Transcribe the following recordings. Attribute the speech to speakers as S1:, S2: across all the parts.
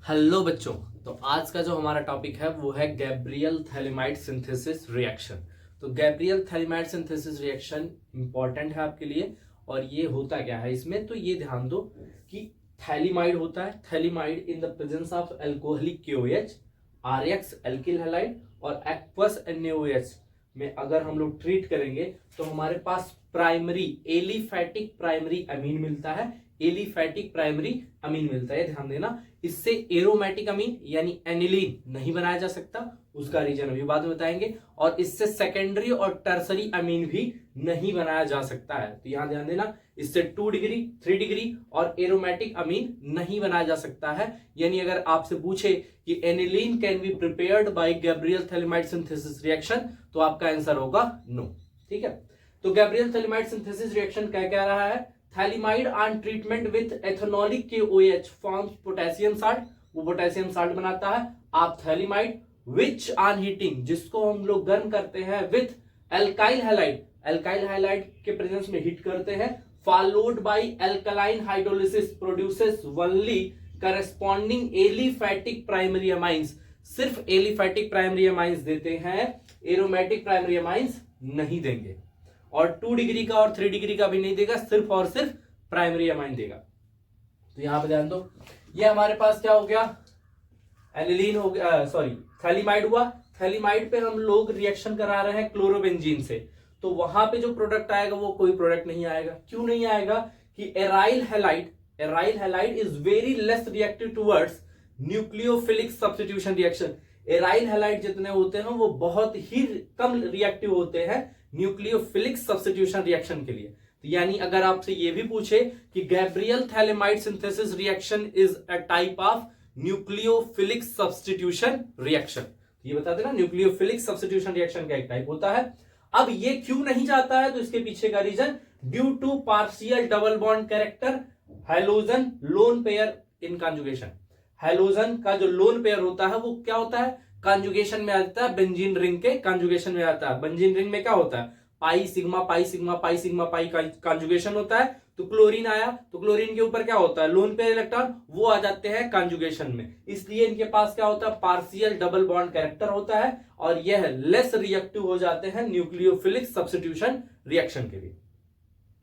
S1: Hello बच्चों। तो आज का जो हमारा टॉपिक है वो है गैब्रियल थैलेमाइड सिंथेसिस रिएक्शन। तो Gabriel phthalimide synthesis reaction important है आपके लिए। और ये होता क्या है इसमें, तो ये ध्यान दो कि थैलीमाइड होता है। Phthalimide in the presence of alcoholic KOH, RX alkyl halide और एक्वस NaOH में अगर हम लोग ट्रीट करेंगे तो हमारे पास प्राइमरी एलिफैटिक प्राइमरी अमीन मिलता है। एलिफैटिक प्राइमरी अमीन मिलता है, ध्यान देना। इससे एरोमेटिक अमीन यानी एनिलीन नहीं बनाया जा सकता, उसका रीजन अभी बाद में बताएंगे। और इससे सेकेंडरी और टर्सरी अमीन भी नहीं बनाया जा सकता है। तो यहां ध्यान देना, इससे 2 डिग्री 3 डिग्री और एरोमेटिक अमीन नहीं बनाया जा सकता है। यानी अगर आपसे पूछे कि aniline can be prepared by Gabriel phthalimide synthesis reaction, तो आपका आंसर होगा नो। ठीक है, तो गैब्रियल थैलेमाइड सिंथेसिस रिएक्शन क्या कह रहा है, phthalimide on treatment with ethanolic KOH forms potassium salt, वो पोटेशियम साल्ट बनाता है। आप थैलीमाइड विच ऑन हीटिंग, जिसको हम लोग गर्म करते हैं, with alkyl halide, alkyl halide के प्रेजेंस में हीट करते हैं, followed by alkaline hydrolysis produces only corresponding aliphatic primary amines. सिर्फ एलिफैटिक प्राइमरी अमाइंस देते हैं, एरोमेटिक प्राइमरी अमाइंस नहीं देंगे। और 2 डिग्री का और 3 डिग्री का भी नहीं देगा, सिर्फ और सिर्फ प्राइमरी अमाइन देगा। तो यहां पे ध्यान दो, ये हमारे पास क्या हो गया, एनिलीन हो गया, सॉरी थैलीमाइड हुआ। थैलीमाइड पे हम लोग रिएक्शन करा रहे हैं क्लोरोबेंजीन से, तो वहां पे जो प्रोडक्ट आएगा वो कोई प्रोडक्ट नहीं आएगा। क्यों नहीं आएगा कि aryl halide is very less reactive towards nucleophilic substitution reaction. Aryl halide जितने होते हैं वो बहुत ही कम रिएक्टिव होते हैं न्यूक्लियोफिलिक सब्स्टिट्यूशन रिएक्शन के लिए। तो यानी अगर आपसे ये भी पूछे कि Gabriel phthalimide synthesis reaction is a type of nucleophilic substitution reaction, ये बता देना न्यूक्लियोफिलिक सब्स्टिट्यूशन रिएक्शन का एक टाइप होता है। अब ये क्यों नहीं जाता है, तो इसके पीछे का reason due to partial double bond character halogen lone pair in conjugation. Halogen का जो लोन पेयर होता है वो क्या होता है, कॉन्जुगेशन में आता है, बेंजीन रिंग के कॉन्जुगेशन में आता है। बेंजीन रिंग में क्या होता है, pi sigma pi sigma pi sigma pi का कॉन्जुगेशन होता है। तो क्लोरीन आया, तो क्लोरीन के ऊपर क्या होता है, लोन पेयर इलेक्ट्रॉन, वो आ जाते हैं कॉन्जुगेशन में। इसलिए इनके पास क्या होता है, पार्शियल डबल बॉन्ड कैरेक्टर होता है और यह लेस रिएक्टिव हो जाते हैं न्यूक्लियोफिलिक सब्स्टिट्यूशन रिएक्शन के लिए।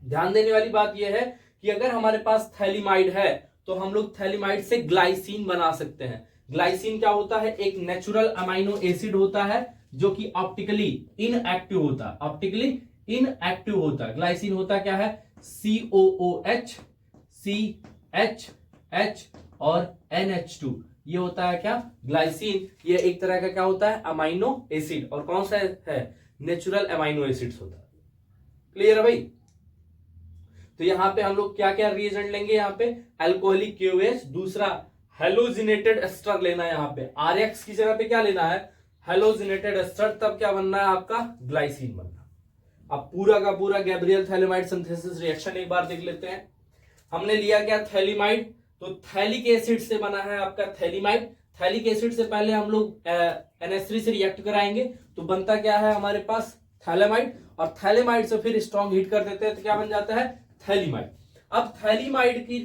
S1: ध्यान देने वाली बात यह है कि अगर हमारे पास थैलीमाइड है तो हम लोग थैलीमाइड से ग्लाइसिन बना सकते हैं। ग्लाइसिन क्या होता है, एक नेचुरल अमाइनो एसिड होता है जो कि ऑप्टिकली इनएक्टिव होता है, ऑप्टिकली इनएक्टिव होता है। ग्लाइसिन होता क्या है, COOH CH और NH2, ये होता है क्या, ग्लाइसिन। ये एक तरह का क्या होता है, अमाइनो एसिड, और कौन सा है, नेचुरल अमाइनो एसिड्स होता है। क्लियर है भाई। तो यहां पे हम लोग क्या क्या रिएजेंट लेंगे, यहाँ पे अल्कोहलिक KOH, दूसरा हेलोजिनेटेड एस्टर लेना है। यहाँ पे RX की जगह पे क्या लेना है, हेलोजिनेटेड एस्टर, तब क्या बनना है आपका, ग्लाइसिन बनना। अब पूरा का पूरा गैब्रियल थैलेमाइड सिंथेसिस रिएक्शन एक बार देख लेते हैं। हमने लिया क्या, थैलीमाइड, तो थैलिक एसिड से बना है आपका थैलीमाइड। थैलिक एसिड से पहले हम लोग NH3 से रिएक्ट कराएंगे, तो बनता क्या है हमारे पास, थैलेमाइड। और थैलेमाइड से फिर स्ट्रॉन्ग हीट कर देते हैं तो क्या बन जाता है, थैलीमाइड। अब थैलीमाइड की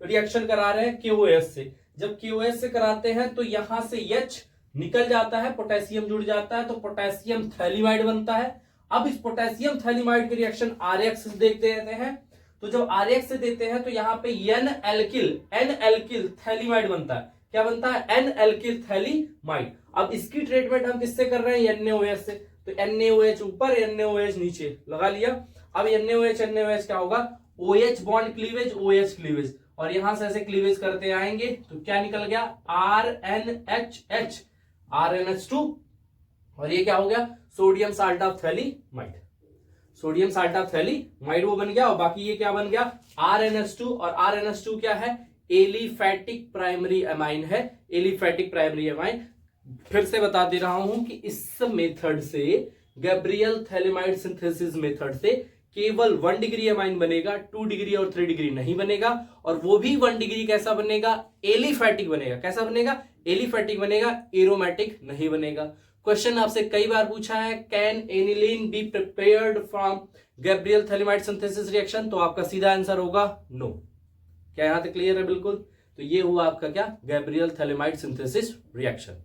S1: रिएक्शन करा रहे हैं KOH से। जब KOH से कराते हैं तो यहां से H निकल जाता है, पोटेशियम जुड़ जाता है, तो पोटेशियम थैलीमाइड बनता है। अब इस पोटेशियम थैलीमाइड की रिएक्शन RX से देखते रहते हैं, तो जब RX से देते हैं तो यहाँ पे N-एल्किल थैलीमाइड बनता है। क्या बनता है, N-एल्किल थैलीमाइड। अब इसकी ट्रीटमेंट हम किससे कर रहे हैं, NaOH से। तो NaOH ऊपर NaOH नीचे लगा लिया। अब NaOH क्या होगा, OH bond cleavage, OH cleavage, और यहां से ऐसे क्लीवेज करते आएंगे तो क्या निकल गया, RNHH RNH2, और ये क्या हो गया, sodium salt of phthalimide. Sodium salt of phthalimide वो बन गया, और बाकी ये क्या बन गया, RNH2। और RNH2 क्या है, एलिफैटिक प्राइमरी अमाइन है, एलिफैटिक प्राइमरी अमाइन। फिर से बता दे रहा हूं कि इस मेथड से, गैब्रियल थैलेमाइड सिंथेसिस मेथड से केवल 1 डिग्री अमाइन बनेगा, 2 डिग्री और 3 डिग्री नहीं बनेगा। और वो भी 1 डिग्री कैसा बनेगा, एलिफैटिक बनेगा। कैसा बनेगा, एलिफैटिक बनेगा, एरोमेटिक नहीं बनेगा। क्वेश्चन आपसे कई बार पूछा है, can aniline be prepared from Gabriel phthalimide synthesis reaction, तो आपका सीधा आंसर होगा नो। क्या यहां तक क्लियर है, बिल्कुल। तो ये हुआ आपका क्या, गैब्रियल थैलेमाइड सिंथेसिस रिएक्शन।